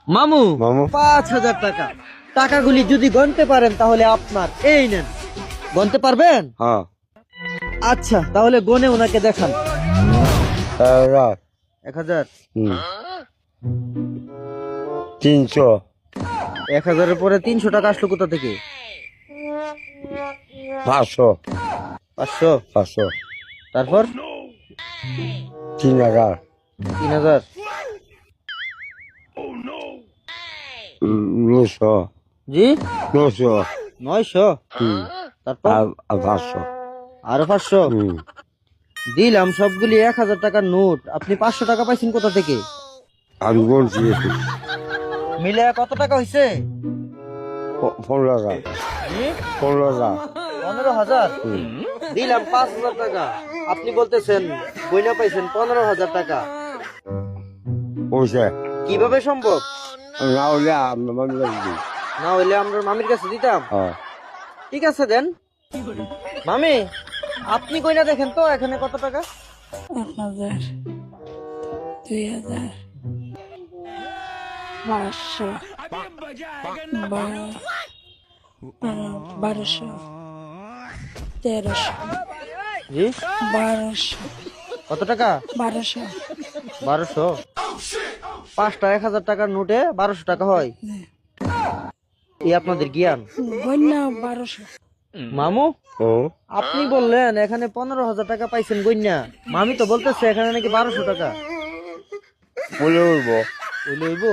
মামু মামু 5,000 টাকা। টাকাগুলি যদি গণতে পারেন তাহলে আপনার। এই নেন, গণতে পারবেন? হ্যাঁ আচ্ছা, তাহলে গনে ওনাকে দেখান। 1,000। 300 1,000-এর পরে 300 টাকা আসলো কোথা থেকে? 500 500। 500 তারপর 3000 3,000। 900 জি 900 900। তারপর আর 500 আরো 500 দিলাম। সবগুলি 1,000 টাকার নোট। আপনি 500 টাকা পাইছেন কোথা থেকে? আমি বলছি মিলে কত টাকা হয়েছে? 15,000 জি 15,000 15,000। দিলাম 5,000 টাকা। আপনি বলতেছেন বইনা পাইছেন 15,000 টাকা। পয়সা কিভাবে সম্ভব? না হলে আমার মনে লাগবে না হইলে আমরা মামির কাছে দিতাম। হ্যাঁ ঠিক আছে দেন। মামি, আপনি কইনা দেখেন তো এখানে কত টাকা? 1,000, 2,000, 500, 1200, 1300, জি 1200, কত টাকা? 1200, 1200। 5টা 1,000 টাকার নোটে 1200 টাকা হয়। এই আপনাদের জ্ঞান। গন্যা 1200। মামু, ও আপনি বললেন এখানে 15,000 টাকা পাইছেন গইন্যা। মামি তো বলতেছে এখানে নাকি 1200 টাকা। বলে উঠবো ওই লইবো।